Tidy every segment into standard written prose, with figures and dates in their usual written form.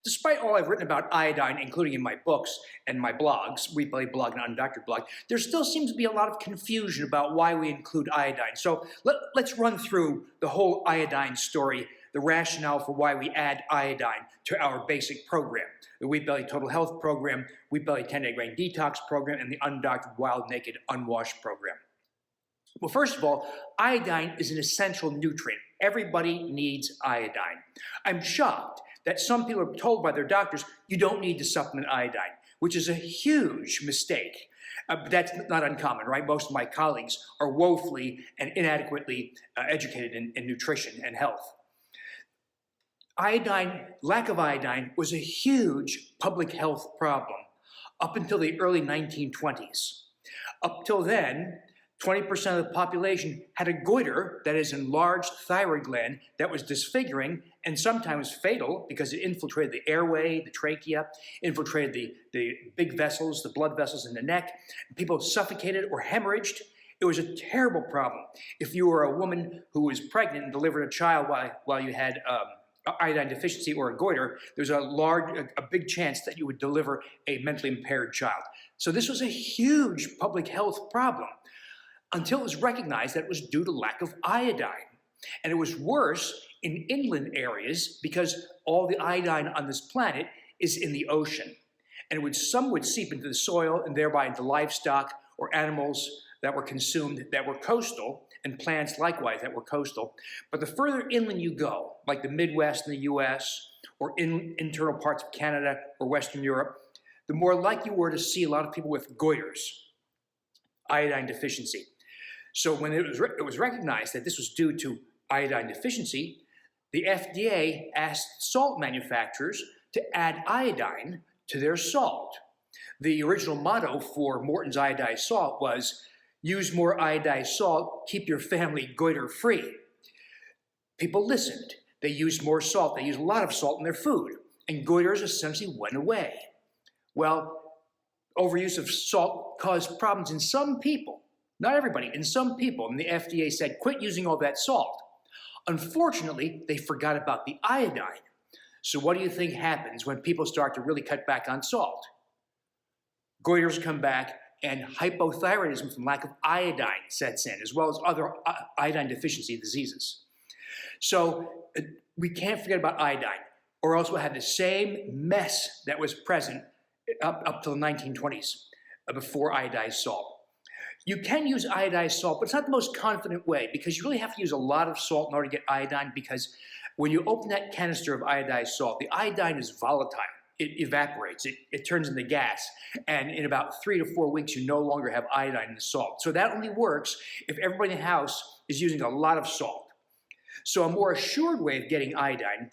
Despite all I've written about iodine, including in my books and my blogs, Wheat Belly blog and Undoctored blog, there still seems to be a lot of confusion about why we include iodine. So let's run through the whole iodine story, the rationale for why we add iodine to our basic program. The Wheat Belly Total Health Program, Wheat Belly 10-Day Grain Detox Program, and the Undoctored Wild Naked Unwashed Program. Well, first of all, iodine is an essential nutrient. Everybody needs iodine. I'm shocked that some people are told by their doctors, you don't need to supplement iodine, which is a huge mistake. But that's not uncommon, right? Most of my colleagues are woefully and inadequately educated in nutrition and health. Lack of iodine was a huge public health problem up until the early 1920s. Up till then, 20% of the population had a goiter, that is, enlarged thyroid gland, that was disfiguring and sometimes fatal because it infiltrated the airway, the trachea, infiltrated the big vessels, the blood vessels in the neck. People suffocated or hemorrhaged. It was a terrible problem. If you were a woman who was pregnant and delivered a child while you had iodine deficiency or a goiter, there's a big chance that you would deliver a mentally impaired child. So this was a huge public health problem, until it was recognized that it was due to lack of iodine. And it was worse in inland areas because all the iodine on this planet is in the ocean. And some would seep into the soil and thereby into livestock or animals that were consumed that were coastal, and plants likewise that were coastal. But the further inland you go, like the Midwest in the US, or internal parts of Canada or Western Europe, the more likely you were to see a lot of people with goiters, iodine deficiency. So when it was recognized that this was due to iodine deficiency, the FDA asked salt manufacturers to add iodine to their salt. The original motto for Morton's iodized salt was, use more iodized salt, keep your family goiter-free. People listened. They used more salt. They used a lot of salt in their food, and goiters essentially went away. Well, overuse of salt caused problems in some people. Not everybody, in some people, and the FDA said, quit using all that salt. Unfortunately, they forgot about the iodine. So what do you think happens when people start to really cut back on salt? Goiters come back, and hypothyroidism from lack of iodine sets in, as well as other iodine deficiency diseases. So we can't forget about iodine, or else we'll have the same mess that was present up till the 1920s, before iodized salt. You can use iodized salt, but it's not the most confident way because you really have to use a lot of salt in order to get iodine, because when you open that canister of iodized salt, the iodine is volatile. It evaporates, it turns into gas, and in about 3 to 4 weeks, you no longer have iodine in the salt. So that only works if everybody in the house is using a lot of salt. So a more assured way of getting iodine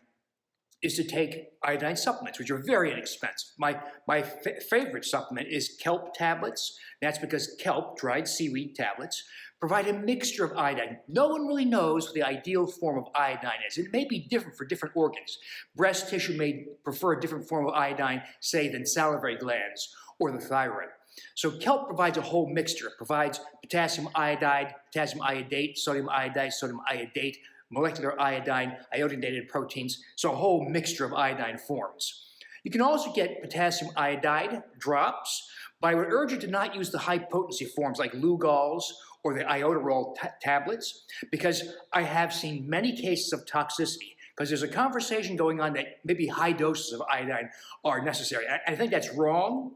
is to take iodine supplements, which are very inexpensive. My favorite supplement is kelp tablets. That's because kelp, dried seaweed tablets, provide a mixture of iodine. No one really knows what the ideal form of iodine is. It may be different for different organs. Breast tissue may prefer a different form of iodine, say, than salivary glands or the thyroid. So kelp provides a whole mixture. It provides potassium iodide, potassium iodate, sodium iodide, sodium iodate, molecular iodine, iodinated proteins, so a whole mixture of iodine forms. You can also get potassium iodide drops, but I would urge you to not use the high-potency forms like Lugol's or the iodoral tablets, because I have seen many cases of toxicity, because there's a conversation going on that maybe high doses of iodine are necessary. I think that's wrong,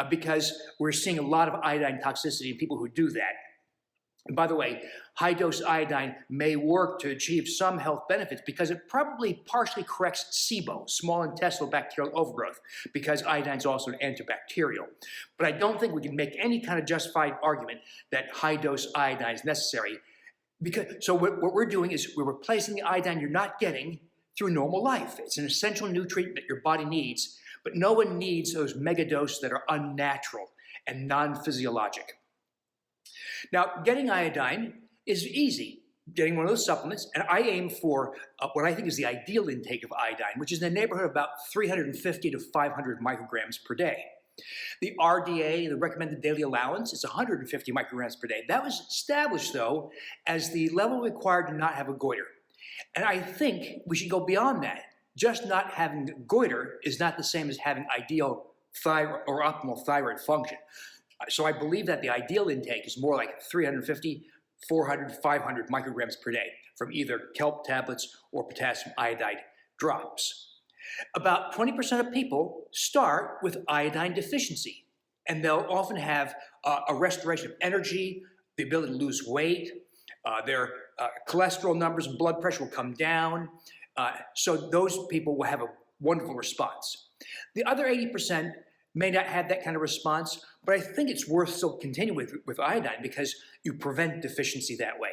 because we're seeing a lot of iodine toxicity in people who do that. And by the way, high-dose iodine may work to achieve some health benefits because it probably partially corrects SIBO, small intestinal bacterial overgrowth, because iodine is also an antibacterial. But I don't think we can make any kind of justified argument that high-dose iodine is necessary. So what we're doing is we're replacing the iodine you're not getting through normal life. It's an essential nutrient that your body needs, but no one needs those mega doses that are unnatural and non-physiologic. Now, getting iodine is easy, getting one of those supplements, and I aim for what I think is the ideal intake of iodine, which is in the neighborhood of about 350 to 500 micrograms per day. The RDA, the recommended daily allowance, is 150 micrograms per day. That was established, though, as the level required to not have a goiter. And I think we should go beyond that. just not having goiter is not the same as having ideal thyroid or optimal thyroid function. So I believe that the ideal intake is more like 350, 400, 500 micrograms per day from either kelp tablets or potassium iodide drops. About 20% of people start with iodine deficiency, and they'll often have a restoration of energy, the ability to lose weight, their cholesterol numbers and blood pressure will come down. So those people will have a wonderful response. The other 80% may not have that kind of response, but I think it's worth still continuing with iodine because you prevent deficiency that way.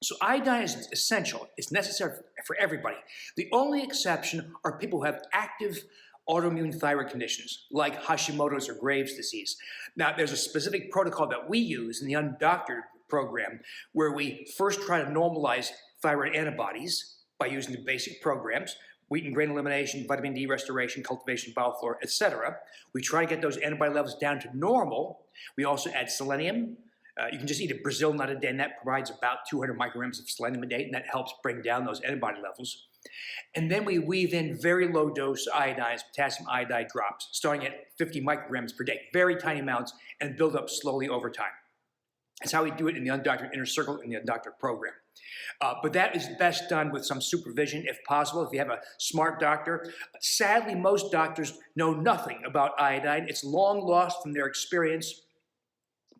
So iodine is essential. It's necessary for everybody. The only exception are people who have active autoimmune thyroid conditions like Hashimoto's or Graves' disease. Now, there's a specific protocol that we use in the Undoctored program where we first try to normalize thyroid antibodies by using the basic programs, wheat and grain elimination, vitamin D restoration, cultivation, bioflora, etc. We try to get those antibody levels down to normal. We also add selenium. You can just eat a Brazil nut a day, and that provides about 200 micrograms of selenium a day, and that helps bring down those antibody levels. And then we weave in very low dose iodized potassium iodide drops, starting at 50 micrograms per day, very tiny amounts, and build up slowly over time. That's how we do it in the Undoctored Inner Circle in the Undoctored program. But that is best done with some supervision if possible, if you have a smart doctor. Sadly, most doctors know nothing about iodine. It's long lost from their experience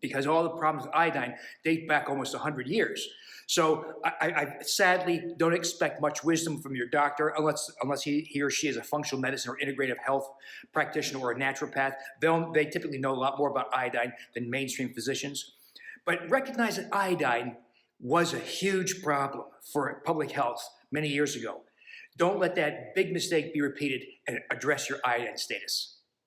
because all the problems with iodine date back almost 100 years. So I sadly don't expect much wisdom from your doctor unless he or she is a functional medicine or integrative health practitioner or a naturopath. They typically know a lot more about iodine than mainstream physicians. But recognize that iodine was a huge problem for public health many years ago. Don't let that big mistake be repeated and address your iodine status.